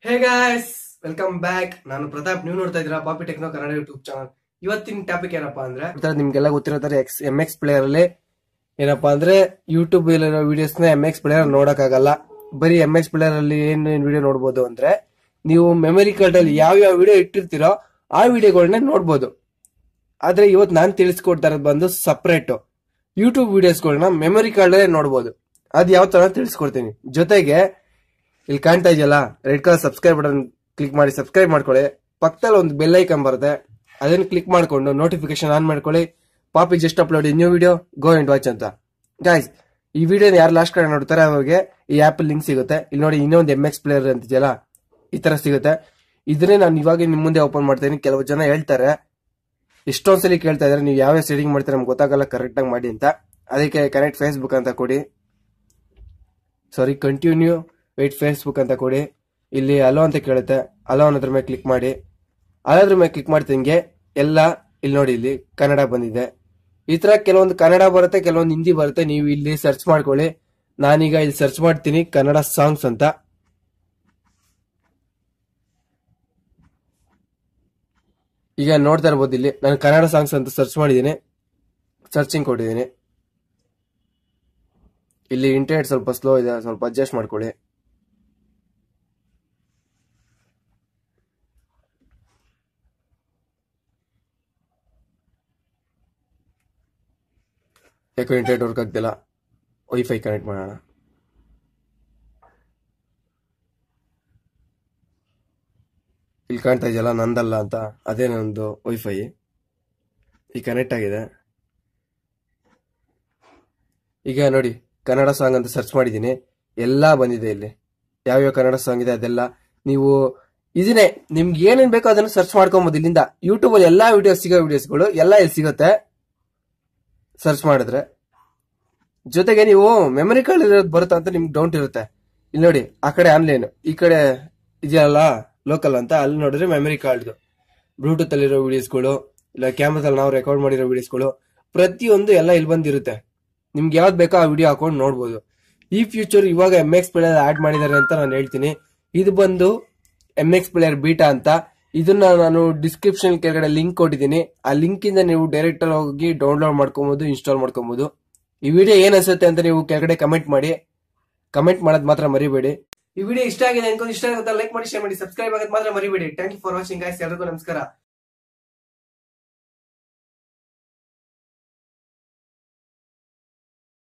Hey guys, welcome back. ನಾನು ಪ್ರತಾಪ್. ನೀವು ನೋಡ್ತಾ ಇದ್ದೀರಾ ಪಾಪಿ ಟೆಕ್ನೋ ಕನ್ನಡ ಯೂಟ್ಯೂಬ್ ಚಾನಲ್. ಇವತ್ತಿನ ಟಾಪಿಕ್ ಏನಪ್ಪಾ ಅಂದ್ರೆ, ನಿಮ್ಗೆಲ್ಲ ಗೊತ್ತಿರೋ ತರ MX ಪ್ಲೇಯರ್ ಅಲ್ಲಿ ಏನಪ್ಪಾ ಅಂದ್ರೆ ಯೂಟ್ಯೂಬ್ ಇರೋ ವಿಡಿಯೋಸ್ ನ MX ಪ್ಲೇಯರ್ ನೋಡಕ್ ಆಗಲ್ಲ. ಬರೀ MX ಪ್ಲೇಯರ್ ಅಲ್ಲಿ ಏನ್ ವಿಡಿಯೋ ನೋಡಬಹುದು ಅಂದ್ರೆ, ನೀವು ಮೆಮೊರಿ ಕಾರ್ಡ್ ಅಲ್ಲಿ ಯಾವ ವಿಡಿಯೋ ಇಟ್ಟಿರ್ತೀರೋ ಆ ವಿಡಿಯೋಗಳನ್ನ ನೋಡಬಹುದು. ಆದ್ರೆ ಇವತ್ತು ನಾನು ತಿಳಿಸ್ಕೊಡ್ತಾ ಇರೋದು ಬಂದು ಸಪರೇಟ್ ಯೂಟ್ಯೂಬ್ ವಿಡಿಯೋಸ್ಗಳನ್ನ ಮೆಮೊರಿ ಕಾರ್ಡ್ ಅಲ್ಲೇ ನೋಡಬಹುದು. ಅದ್ ಯಾವ ತರ ತಿಳಿಸ್ಕೊಡ್ತೀನಿ. ಜೊತೆಗೆ ಇಲ್ಲಿ ಕಾಣ್ತಾ ಇದೆಯಲ್ಲ red colour subscribe button click ಮಾಡಿ ಸಬ್ಸ್ಕ್ರೈಬ್ ಮಾಡ್ಕೊಳ್ಳಿ. ಪಕ್ಕದಲ್ಲಿ ಒಂದು ಬೆಲ್ ಐಕನ್ ಬರುತ್ತೆ, ಅದನ್ನ ಕ್ಲಿಕ್ ಮಾಡ್ಕೊಂಡು ನೋಟಿಫಿಕೇಶನ್ ಆನ್ ಮಾಡ್ಕೊಳ್ಳಿ. ಪಾಪಿ just upload new video, go and watch ಅಂತ. ಗೈಸ್, ಈ ವಿಡಿಯೋ ಯಾರು ಲಾಸ್ಟ್ ಕಡೆ ನೋಡ್ತಾರೆ ಅವ್ರಿಗೆ ಈ ಆಪ್ ಲಿಂಕ್ ಸಿಗುತ್ತೆ. ಇಲ್ಲಿ ನೋಡಿ, ಇನ್ನೊಂದು MX ಪ್ಲೇಯರ್ ಅಂತಿದೆಯಲ್ಲ, ಈ ತರ ಸಿಗುತ್ತೆ. ಇದನ್ನೇ ನಾನು ಇವಾಗ ನಿಮ್ ಮುಂದೆ ಓಪನ್ ಮಾಡ್ತೀನಿ. ಕೆಲವು ಜನ ಹೇಳ್ತಾರೆ, ಎಷ್ಟೊಂದ್ಸಲಿ ಕೇಳ್ತಾ ಇದಾರೆ, ನೀವು ಯಾವ ಸೆಟ್ಟಿಂಗ್ ಮಾಡ್ತಾರೆ ನಮ್ಗೆ ಗೊತ್ತಾಗಲ್ಲ, ಕರೆಕ್ಟ್ ಆಗಿ ಮಾಡಿ ಅಂತ. ಅದಕ್ಕೆ ಕನೆಕ್ಟ್ ಫೇಸ್ಬುಕ್ ಅಂತ ಕೊಡಿ, ಸಾರಿ ಕಂಟಿನ್ಯೂ ವೇಟ್ ಫೇಸ್ಬುಕ್ ಅಂತ ಕೊಡಿ. ಇಲ್ಲಿ ಅಲೋ ಅಂತ ಕೇಳುತ್ತೆ, ಅಲೋ ಅನ್ನೋದ್ರ ಮೇಲೆ ಕ್ಲಿಕ್ ಮಾಡಿ. ಅಲ್ಲೋದ್ರ ಮೇಲೆ ಕ್ಲಿಕ್ ಮಾಡ್ತಿಂಗೆ ಎಲ್ಲ ಇಲ್ಲಿ ನೋಡಿ, ಇಲ್ಲಿ ಕನ್ನಡ ಬಂದಿದೆ. ಈ ತರ ಕೆಲವೊಂದು ಕನ್ನಡ ಬರುತ್ತೆ, ಕೆಲವೊಂದು ಹಿಂದಿ ಬರುತ್ತೆ. ನೀವು ಇಲ್ಲಿ ಸರ್ಚ್ ಮಾಡ್ಕೊಳ್ಳಿ. ನಾನೀಗ ಇಲ್ಲಿ ಸರ್ಚ್ ಮಾಡ್ತೀನಿ ಕನ್ನಡ ಸಾಂಗ್ಸ್ ಅಂತ. ಈಗ ನೋಡ್ತಾ ಇರ್ಬೋದು, ಇಲ್ಲಿ ನಾನು ಕನ್ನಡ ಸಾಂಗ್ಸ್ ಅಂತ ಸರ್ಚ್ ಮಾಡಿದ್ದೀನಿ, ಸರ್ಚಿಂಗ್ ಕೊಟ್ಟಿದ್ದೀನಿ. ಇಲ್ಲಿ ಇಂಟರ್ನೆಟ್ ಸ್ವಲ್ಪ ಸ್ಲೋ ಇದೆ, ಸ್ವಲ್ಪ ಅಡ್ಜಸ್ಟ್ ಮಾಡ್ಕೊಳ್ಳಿ. ಯಾಕೋ ಇಂಟರ್ನೆಟ್ ವರ್ಕ್ ಆಗ್ತಿಲ್ಲ, ವೈಫೈ ಕನೆಕ್ಟ್ ಮಾಡೋಣ. ಇಲ್ಲಿ ಕಾಣ್ತಾ ಇದೆಯಲ್ಲ ನಂದಲ್ಲ ಅಂತ, ಅದೇ ನಂದು ವೈಫೈ ಈ ಕನೆಕ್ಟ್ ಆಗಿದೆ. ಈಗ ನೋಡಿ, ಕನ್ನಡ ಸಾಂಗ್ ಅಂತ ಸರ್ಚ್ ಮಾಡಿದ್ದೀನಿ, ಎಲ್ಲಾ ಬಂದಿದೆ. ಇಲ್ಲಿ ಯಾವ್ಯಾವ ಕನ್ನಡ ಸಾಂಗ್ ಇದೆ ಅದೆಲ್ಲ ನೀವು ಇದನ್ನೇ ನಿಮ್ಗೆ ಏನೇನ್ ಬೇಕೋ ಅದನ್ನ ಸರ್ಚ್ ಮಾಡ್ಕೊಬಹುದು. ಇಲ್ಲಿಂದ ಯೂಟ್ಯೂಬ್ ಅಲ್ಲಿ ಎಲ್ಲಾ ವಿಡಿಯೋಸ್ಗಳು ಎಲ್ಲ ಇಲ್ಲಿ ಸಿಗುತ್ತೆ ಸರ್ಚ್ ಮಾಡಿದ್ರೆ. ಜೊತೆಗೆ ನೀವು ಮೆಮೊರಿ ಕಾರ್ಡ್ ಇರೋದು ಬರುತ್ತಾ ಅಂತ ನಿಮ್ಗೆ ಡೌಟ್ ಇರುತ್ತೆ. ಇಲ್ಲಿ ನೋಡಿ, ಆ ಕಡೆ ಆನ್ಲೈನ್, ಈ ಕಡೆ ಇದೆಯಲ್ಲ ಲೋಕಲ್ ಅಂತ, ಅಲ್ಲಿ ನೋಡಿದ್ರೆ ಮೆಮೊರಿ ಕಾರ್ಡ್ ಬ್ಲೂಟೂತ್ ಅಲ್ಲಿರೋ ವಿಡಿಯೋಸ್ಗಳು, ಇಲ್ಲ ಕ್ಯಾಮ್ರಾದಲ್ಲಿ ನಾವು ರೆಕಾರ್ಡ್ ಮಾಡಿರೋ ವಿಡಿಯೋಸ್ಗಳು, ಪ್ರತಿಯೊಂದು ಎಲ್ಲ ಇಲ್ಲಿ ಬಂದಿರುತ್ತೆ. ನಿಮ್ಗೆ ಯಾವ್ದು ಬೇಕೋ ಆ ವಿಡಿಯೋ ಹಾಕೊಂಡು ನೋಡ್ಬೋದು. ಈ ಫ್ಯೂಚರ್ ಇವಾಗ MX ಪ್ಲೇಯರ್ ಆಡ್ ಮಾಡಿದ್ದಾರೆ ಅಂತ ನಾನು ಹೇಳ್ತೀನಿ. ಇದು ಬಂದು MX ಪ್ಲೇಯರ್ ಬೀಟಾ ಅಂತ. ಇದನ್ನ ನಾನು ಡಿಸ್ಕ್ರಿಪ್ಷನ್ ಕೆಳಗಡೆ ಲಿಂಕ್ ಕೊಟ್ಟಿದ್ದೀನಿ. ಆ ಲಿಂಕ್ ಇಂದ ನೀವು ಡೈರೆಕ್ಟ್ ಹೋಗಿ ಡೌನ್ಲೋಡ್ ಮಾಡ್ಕೊಬಹುದು, ಇನ್ಸ್ಟಾಲ್ ಮಾಡ್ಕೊಬಹುದು. ಈ ವಿಡಿಯೋ ಏನ್ ಅನ್ಸುತ್ತೆ ಅಂತ ನೀವು ಕೆಳಗಡೆ ಕಮೆಂಟ್ ಮಾಡಿ. ಕಮೆಂಟ್ ಮಾಡೋದು ಮಾತ್ರ ಮರಿಬೇಡಿ. ಈ ವಿಡಿಯೋ ಇಷ್ಟ ಆಗಿದೆ ಅನ್ಕೊಂಡು, ಇಷ್ಟ ಆಗುತ್ತೆ ಲೈಕ್ ಮಾಡಿ, ಶೇರ್ ಮಾಡಿ, ಸಬ್ಸ್ಕ್ರೈಬ್ ಆಗೋದು ಮಾತ್ರ ಮರಿಬೇಡಿ. Thank you for watching guys. ಎಲ್ಲರಿಗೂ ನಮಸ್ಕಾರ.